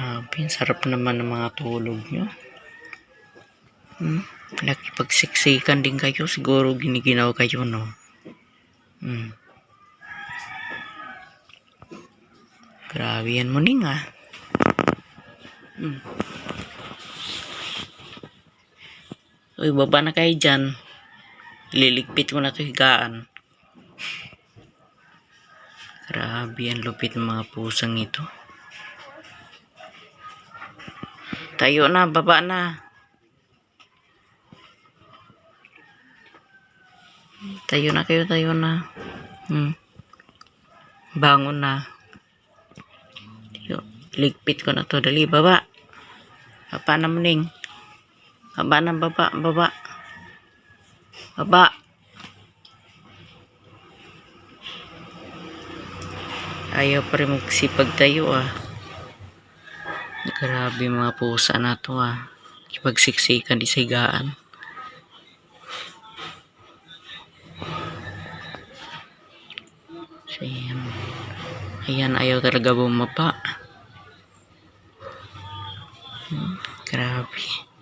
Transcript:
Grabe, sarap naman ng mga tulog nyo. Nakipagsiksikan din kayo. Siguro giniginaw kayo, no? Grabe yan mo, Ning, ah. Uy, baba na kayo dyan. Liligpit ko na ito higaan. Grabe yan, lupit ng mga pusang ito. Tayo na, baba na. Tayo na kayo, tayo na. Bangon na. Ligpit ko na to. Dali, baba. Baba na, Muning. Baba na, baba, baba. Baba. Ayaw pa rin magsipag tayo, ah. Grabe mga pusa na to, ah. Kipagsiksikan di sa higaan. So, ayan, ayaw talaga bumaba. Grabe.